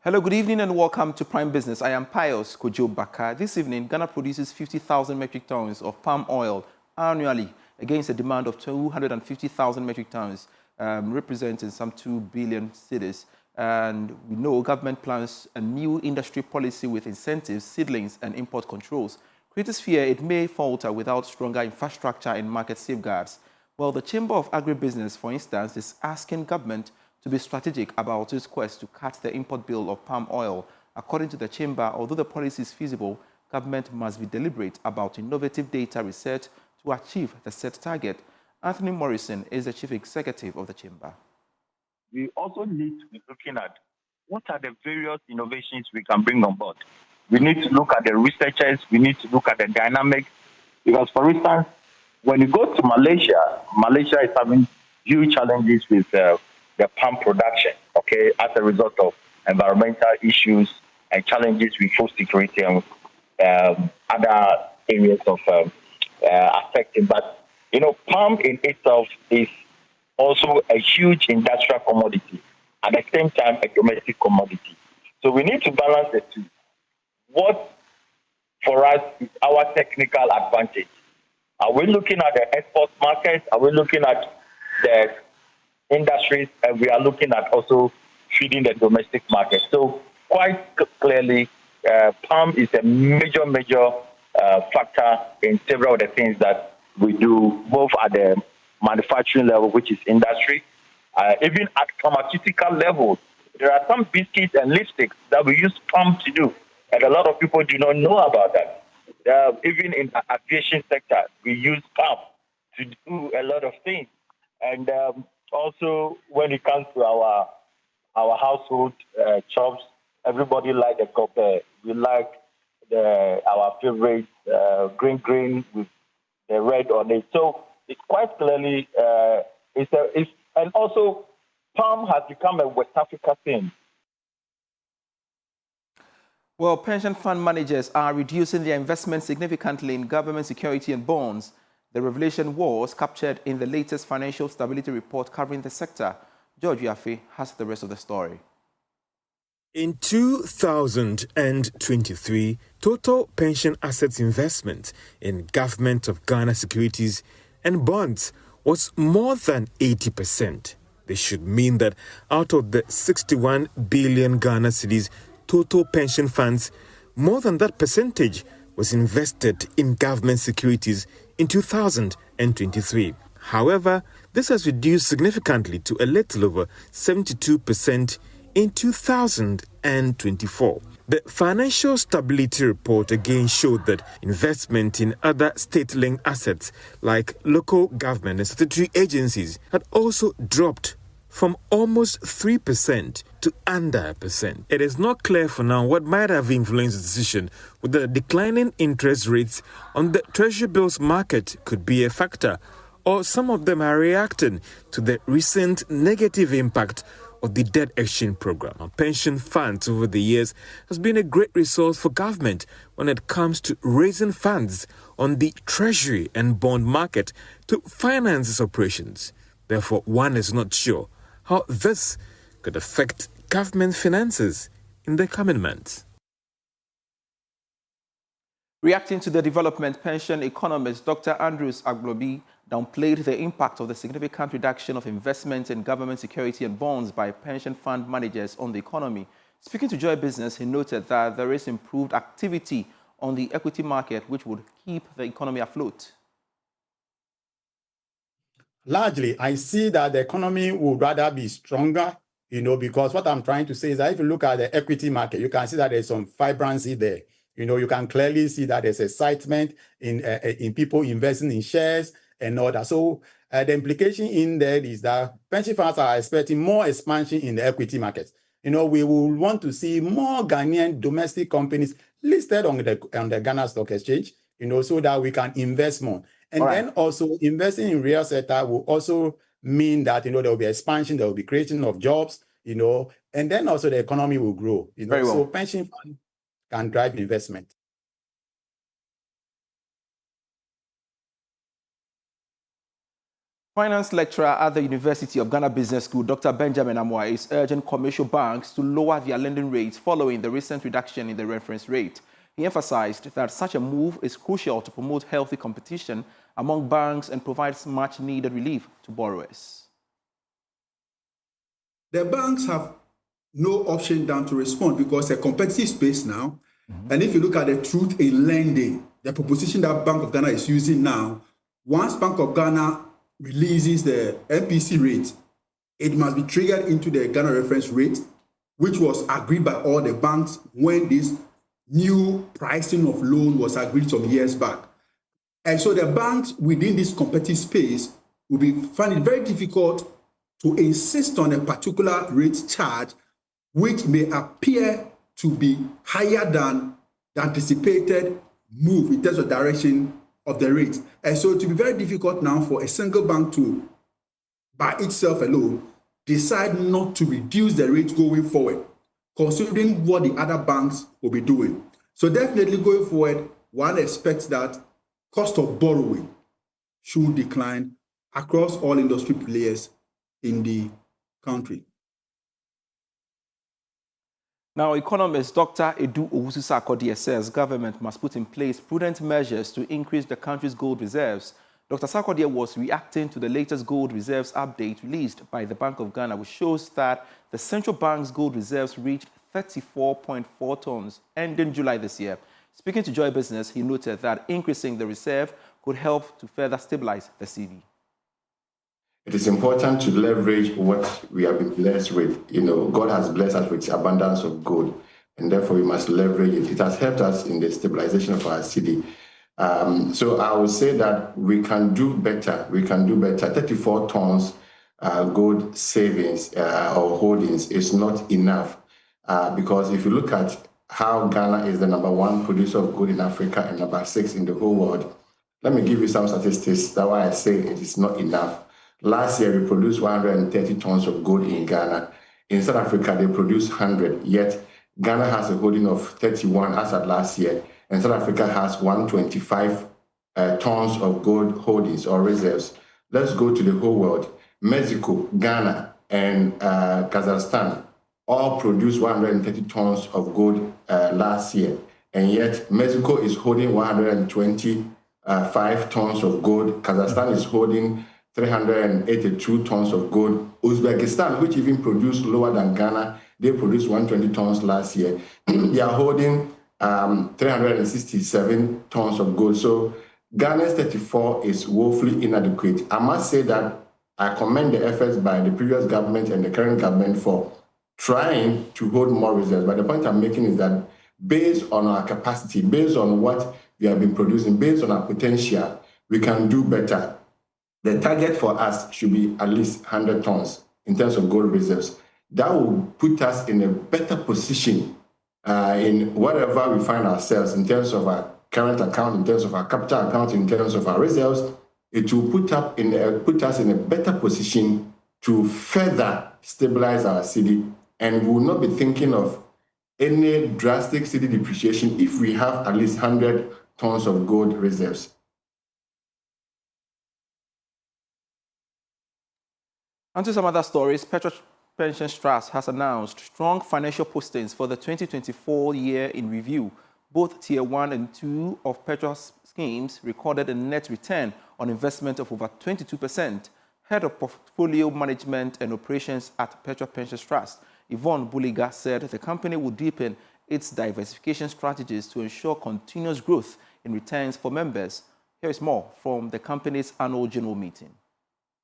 Hello, good evening and welcome to Prime Business. I am Pius Kojo Baka. This evening, Ghana produces 50,000 metric tons of palm oil annually against a demand of 250,000 metric tons, representing some 2 billion cedis. And we know government plans a new industry policy with incentives, seedlings and import controls. Critics fear it may falter without stronger infrastructure and market safeguards. Well, the Chamber of Agribusiness, for instance, is asking government to be strategic about its quest to cut the import bill of palm oil. According to the Chamber, although the policy is feasible, government must be deliberate about innovative data research to achieve the set target. Anthony Morrison is the Chief Executive of the Chamber. We also need to be looking at what are the various innovations we can bring on board. We need to look at the researchers, we need to look at the dynamics, because for instance, when you go to Malaysia, Malaysia is having huge challenges with the palm production, okay, as a result of environmental issues and challenges with food security and other areas of affecting. But, you know, palm in itself is also a huge industrial commodity, at the same time a domestic commodity. So we need to balance the two. What, for us, is our technical advantage? Are we looking at the export market? Are we looking at the industries? And we are looking at also feeding the domestic market. So quite clearly, palm is a major factor in several of the things that we do, both at the manufacturing level, which is industry, even at pharmaceutical level. There are some biscuits and lipsticks that we use palm to do, and a lot of people do not know about that. Even in the aviation sector, we use palm to do a lot of things. And also, when it comes to our household chops, everybody like the Govt. We like our favorite green with the red on it. So it's quite clearly and also palm has become a West Africa thing. Well, pension fund managers are reducing their investment significantly in government security and bonds. The revelation was captured in the latest financial stability report covering the sector. George Yafe has the rest of the story. In 2023, total pension assets investment in Government of Ghana securities and bonds was more than 80%. This should mean that out of the 61 billion Ghana cedis total pension funds, more than that percentage was invested in government securities in 2023. However, this has reduced significantly to a little over 72% in 2024. The Financial Stability Report again showed that investment in other state-linked assets like local government and statutory agencies had also dropped from almost 3% to under 1%. It is not clear for now what might have influenced the decision, whether the declining interest rates on the treasury bills market could be a factor, or some of them are reacting to the recent negative impact of the debt exchange program. Our pension funds over the years has been a great resource for government when it comes to raising funds on the treasury and bond market to finance its operations. Therefore, one is not sure how this could affect government finances in the coming months. Reacting to the development, pension economist Dr. Andrew Aglobby downplayed the impact of the significant reduction of investment in government security and bonds by pension fund managers on the economy. Speaking to Joy Business, he noted that there is improved activity on the equity market, which would keep the economy afloat. Largely, I see that the economy would rather be stronger, because what I'm trying to say is that if you look at the equity market, you can see that there's some vibrancy there. You can clearly see that there's excitement in people investing in shares and all that. So the implication in there is that pension funds are expecting more expansion in the equity market. We will want to see more Ghanaian domestic companies listed on the Ghana Stock Exchange, so that we can invest more. And then also investing in real sector will also mean that, there will be expansion, there will be creation of jobs, and then also the economy will grow. Very well. So pension fund can drive investment. Finance lecturer at the University of Ghana Business School, Dr. Benjamin Amoah, is urging commercial banks to lower their lending rates following the recent reduction in the reference rate. He emphasized that such a move is crucial to promote healthy competition among banks and provides much-needed relief to borrowers. The banks have no option than to respond because it's a competitive space now. And if you look at the truth in lending, the proposition that Bank of Ghana is using now, once Bank of Ghana releases the MPC rate, it must be triggered into the Ghana reference rate, which was agreed by all the banks when this new pricing of loan was agreed some years back. And so the banks within this competitive space will be finding it very difficult to insist on a particular rate charge, which may appear to be higher than the anticipated move in terms of direction of the rate. And so it will be very difficult now for a single bank to, by itself alone, decide not to reduce the rate going forward, considering what the other banks will be doing. So definitely going forward, one expects that cost of borrowing should decline across all industry players in the country. Now, economist Dr. Adu Sakodia says government must put in place prudent measures to increase the country's gold reserves. Dr. Sakodia was reacting to the latest gold reserves update released by the Bank of Ghana, which shows that the central bank's gold reserves reached 34.4 tons ending July this year. Speaking to Joy Business, he noted that increasing the reserve could help to further stabilize the cedi. It is important to leverage what we have been blessed with. God has blessed us with abundance of gold, and therefore we must leverage it. It has helped us in the stabilization of our cedi. So I would say that we can do better. 34 tons gold savings or holdings is not enough because if you look at how Ghana is the #1 producer of gold in Africa and #6 in the whole world, let me give you some statistics. That's why I say it is not enough. Last year, we produced 130 tons of gold in Ghana. In South Africa, they produced 100, yet Ghana has a holding of 31 as at last year, and South Africa has 125 tons of gold holdings or reserves. Let's go to the whole world. Mexico, Ghana, and Kazakhstan all produced 130 tons of gold last year, and yet Mexico is holding 125 tons of gold. Kazakhstan is holding 382 tons of gold. Uzbekistan, which even produced lower than Ghana, they produced 120 tons last year. They are holding 367 tons of gold. So Ghana's 34 is woefully inadequate. I must say that I commend the efforts by the previous government and the current government for trying to hold more reserves. But the point I'm making is that based on our capacity, based on what we have been producing, based on our potential, we can do better. The target for us should be at least 100 tons in terms of gold reserves. That will put us in a better position in whatever we find ourselves in terms of our current account, in terms of our capital account, in terms of our reserves. It will put us in a better position to further stabilize our cedi, and we will not be thinking of any drastic cedi depreciation if we have at least 100 tons of gold reserves. On to some other stories. Petra Pension Trust has announced strong financial postings for the 2024 year in review. Both Tier 1 and 2 of Petra's schemes recorded a net return on investment of over 22%. Head of Portfolio Management and Operations at Petra Pension Trust, Yvonne Buliga, said the company will deepen its diversification strategies to ensure continuous growth in returns for members. Here is more from the company's annual general meeting.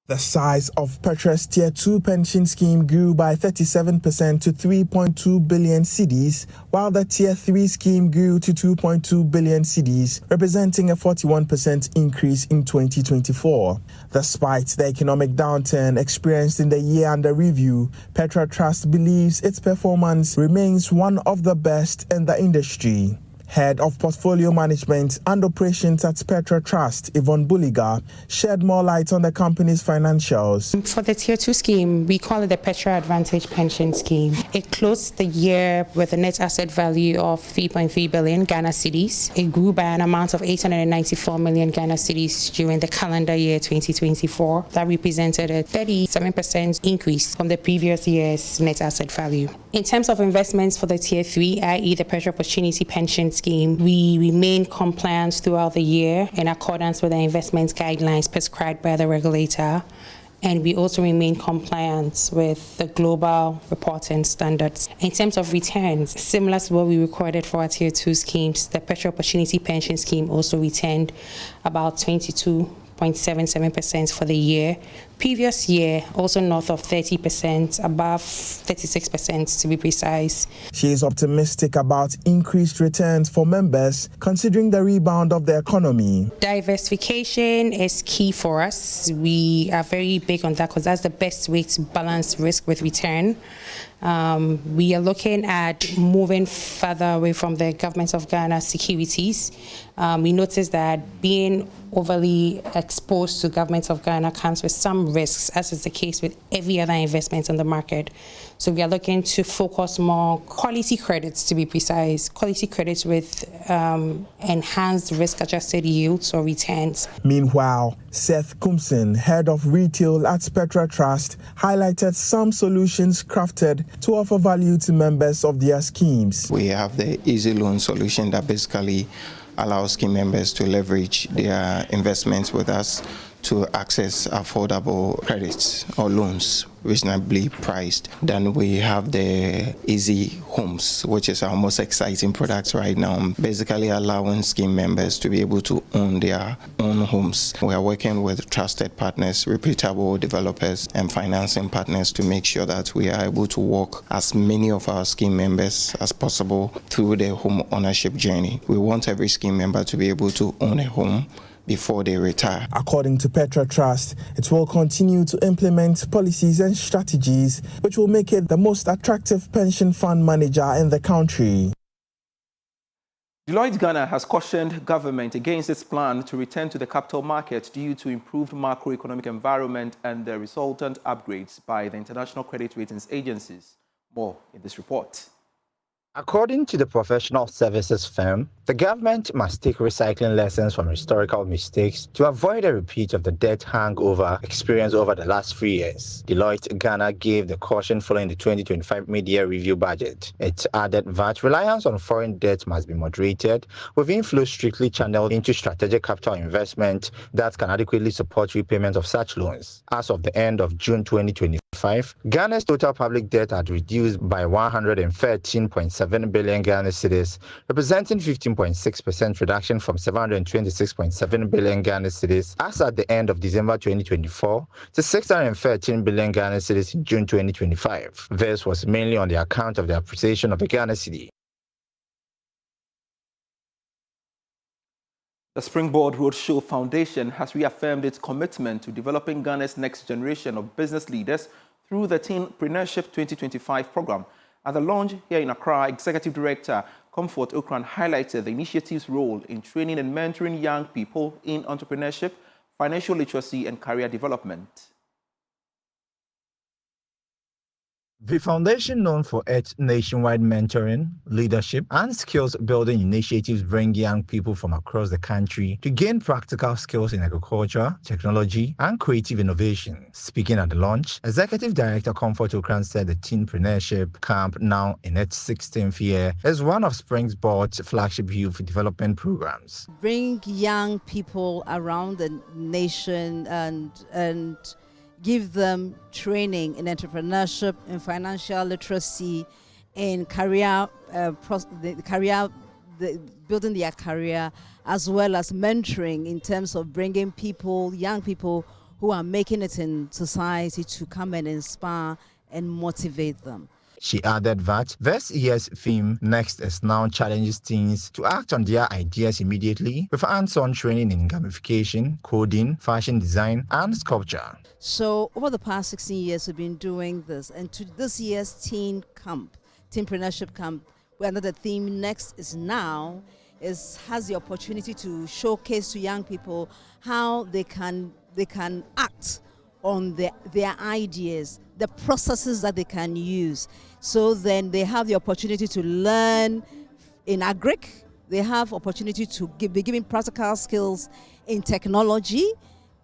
The size of Petra's Tier 2 pension scheme grew by 37% to 3.2 billion cedis, while the Tier 3 scheme grew to 2.2 billion cedis, representing a 41% increase in 2024. Despite the economic downturn experienced in the year under review, Petra Trust believes its performance remains one of the best in the industry. Head of Portfolio Management and Operations at Petra Trust, Yvonne Bulliga, shed more light on the company's financials. For the Tier 2 scheme, we call it the Petra Advantage Pension Scheme. It closed the year with a net asset value of 3.3 billion Ghana cedis. It grew by an amount of 894 million Ghana cedis during the calendar year 2024. That represented a 37% increase from the previous year's net asset value. In terms of investments for the Tier 3, i.e. the Petra Opportunity Pension Scheme, we remain compliant throughout the year in accordance with the investment guidelines prescribed by the regulator. And we also remain compliant with the global reporting standards. In terms of returns, similar to what we recorded for our Tier 2 schemes, the Petra Opportunity Pension Scheme also returned about 22.77% for the year. Previous year, also north of 30%, above 36% to be precise. She is optimistic about increased returns for members, considering the rebound of the economy. Diversification is key for us. We are very big on that because that's the best way to balance risk with return. We are looking at moving further away from the Government of Ghana securities. We noticed that being overly exposed to Government of Ghana comes with some risks, as is the case with every other investment on the market. So we are looking to focus more quality credits, to be precise, quality credits with enhanced risk-adjusted yields or returns. Meanwhile, Seth Kumson, head of retail at Petra Trust, highlighted some solutions crafted to offer value to members of their schemes. We have the easy loan solution that basically allows scheme members to leverage their investments with us to access affordable credits or loans reasonably priced. Then we have the Easy Homes, which is our most exciting product right now, basically allowing scheme members to be able to own their own homes. We are working with trusted partners, reputable developers and financing partners to make sure that we are able to walk as many of our scheme members as possible through their home ownership journey. We want every scheme member to be able to own a home before they retire. According to Petra Trust, it will continue to implement policies and strategies which will make it the most attractive pension fund manager in the country. Deloitte Ghana has cautioned government against its plan to return to the capital market due to improved macroeconomic environment and the resultant upgrades by the international credit ratings agencies. More in this report. According to the professional services firm, the government must take recycling lessons from historical mistakes to avoid a repeat of the debt hangover experienced over the last 3 years. Deloitte Ghana gave the caution following the 2025 mid-year review budget. It added that reliance on foreign debt must be moderated, with inflows strictly channeled into strategic capital investment that can adequately support repayment of such loans. As of the end of June 2025, Ghana's total public debt had reduced by 113.7 billion Ghana cedis, representing 15.6% reduction from 726.7 billion Ghana cedis as at the end of December 2024 to 613 billion Ghana cedis in June 2025. This was mainly on the account of the appreciation of the Ghana cedi. The Springboard Roadshow Foundation has reaffirmed its commitment to developing Ghana's next generation of business leaders through the Teenpreneurship 2025 program. At the launch here in Accra, Executive Director Comfort Okran highlighted the initiative's role in training and mentoring young people in entrepreneurship, financial literacy and career development. The foundation, known for its nationwide mentoring, leadership, and skills-building initiatives, bring young people from across the country to gain practical skills in agriculture, technology, and creative innovation. Speaking at the launch, Executive Director Comfort Okran said the Teenpreneurship Camp, now in its 16th year, is one of Springboard's flagship youth development programs. Bring young people around the nation and give them training in entrepreneurship, in financial literacy, in building their career, as well as mentoring in terms of bringing people, young people who are making it in society, to come and inspire and motivate them. She added that this year's theme, Next, is now challenges teens to act on their ideas immediately with hands-on training in gamification, coding, fashion design, and sculpture. So over the past 16 years, we've been doing this. And to this year's Teenpreneurship Camp, under the theme Next is Now, has the opportunity to showcase to young people how they can act on their ideas, the processes that they can use. So then they have the opportunity to learn in agric, they have opportunity to be given practical skills in technology,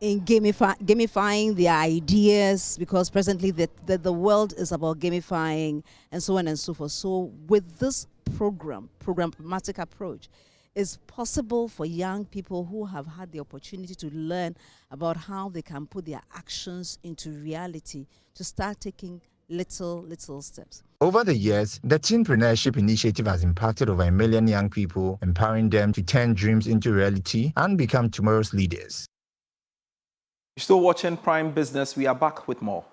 in gamifying their ideas, because presently the world is about gamifying and so on and so forth. So with this programmatic approach, it's possible for young people who have had the opportunity to learn about how they can put their actions into reality to start taking little steps. Over the years, the Teenpreneurship Initiative has impacted over 1 million young people, empowering them to turn dreams into reality and become tomorrow's leaders. You're still watching Prime Business. We are back with more.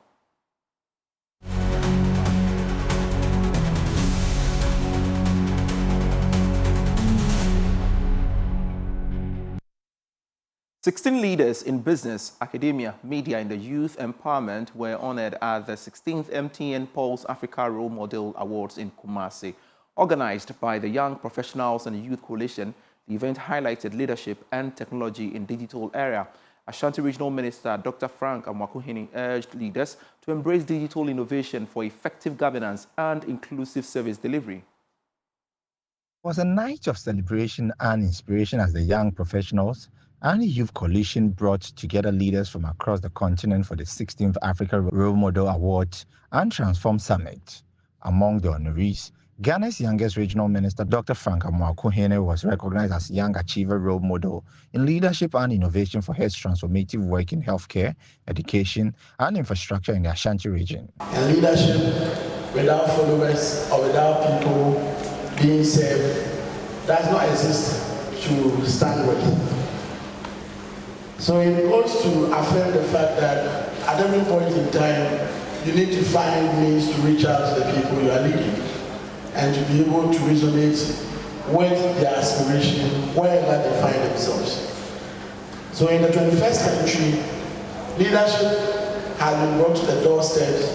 "16 leaders in business, academia, media, and the youth empowerment were honored at the 16th MTN Pulse Africa Role Model Awards in Kumasi. Organized by the Young Professionals and Youth Coalition, the event highlighted leadership and technology in digital era. Ashanti Regional Minister Dr. Frank Amwakuhene urged leaders to embrace digital innovation for effective governance and inclusive service delivery. It was a night of celebration and inspiration as the Young Professionals and Youth Coalition brought together leaders from across the continent for the 16th Africa Role Model Award and Transform Summit. Among the honorees, Ghana's youngest regional minister, Dr. Frank Amwakuhene, was recognized as Young Achiever Role Model in leadership and innovation for his transformative work in healthcare, education, and infrastructure in the Ashanti region. And leadership without followers or without people being served does not exist to stand with. So it goes to affirm the fact that at every point in time, you need to find means to reach out to the people you are leading and to be able to resonate with their aspiration wherever they find themselves. So in the 21st century, leadership has been brought to the doorsteps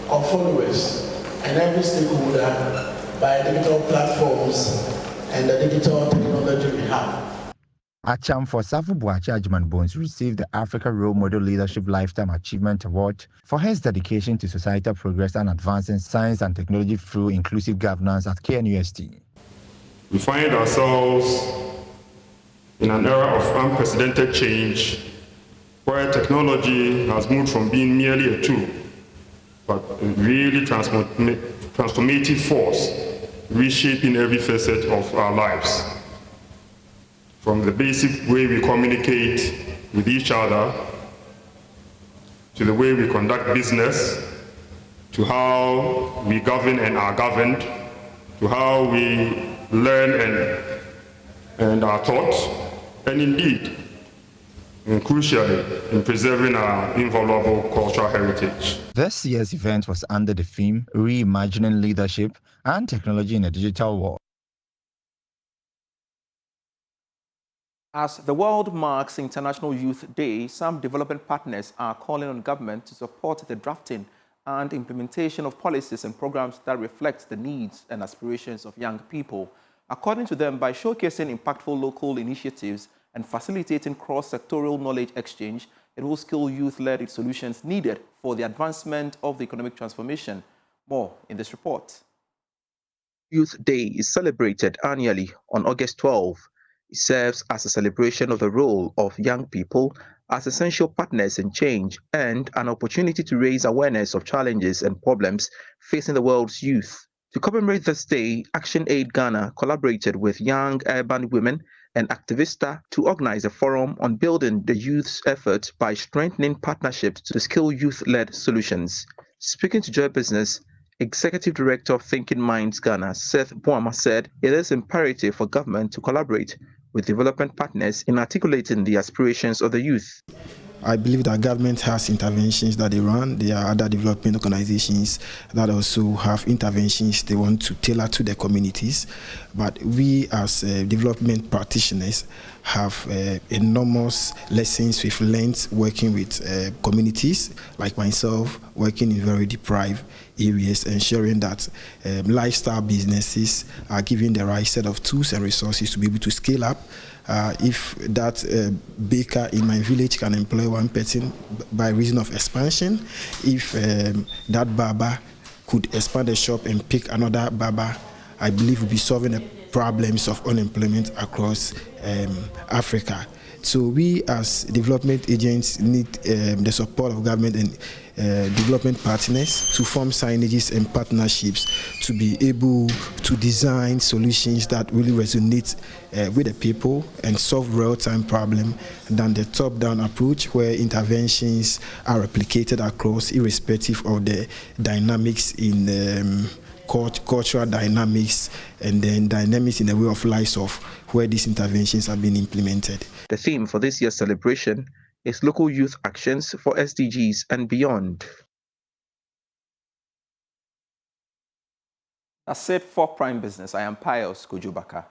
of followers and every stakeholder by digital platforms and the digital technology we have. Acham for Safu Boachi Ajman Bones received the Africa Role Model Leadership Lifetime Achievement Award for his dedication to societal progress and advancing science and technology through inclusive governance at KNUST. We find ourselves in an era of unprecedented change where technology has moved from being merely a tool, but a really transformative force, reshaping every facet of our lives. From the basic way we communicate with each other, to the way we conduct business, to how we govern and are governed, to how we learn and are taught, and indeed, and crucially, in preserving our invaluable cultural heritage. This year's event was under the theme Reimagining Leadership and Technology in a Digital World. As the world marks International Youth Day, some development partners are calling on government to support the drafting and implementation of policies and programs that reflect the needs and aspirations of young people. According to them, by showcasing impactful local initiatives and facilitating cross-sectorial knowledge exchange, it will skill youth-led solutions needed for the advancement of the economic transformation. More in this report. Youth Day is celebrated annually on August 12. It serves as a celebration of the role of young people as essential partners in change and an opportunity to raise awareness of challenges and problems facing the world's youth. To commemorate this day, Action Aid Ghana collaborated with young urban women and Activista to organize a forum on building the youth's effort by strengthening partnerships to skill youth-led solutions. Speaking to Joy Business, Executive Director of Thinking Minds Ghana, Seth Boama, said it is imperative for government to collaborate with development partners in articulating the aspirations of the youth. I believe that government has interventions that they run. There are other development organizations that also have interventions they want to tailor to their communities. But we as development practitioners have enormous lessons we've learned working with communities like myself, working in very deprived areas, ensuring that lifestyle businesses are given the right set of tools and resources to be able to scale up. If that baker in my village can employ one person by reason of expansion, if that barber could expand the shop and pick another barber, I believe we'll be solving the problems of unemployment across Africa. So we as development agents need the support of government and development partners to form synergies and partnerships to be able to design solutions that really resonate with the people and solve real-time problems than the top-down approach where interventions are replicated across irrespective of the dynamics in cultural dynamics and then dynamics in the way of life of where these interventions have been implemented. The theme for this year's celebration is Local Youth Actions for SDGs and Beyond. That's it for Prime Business. I am Pius Kujubaka.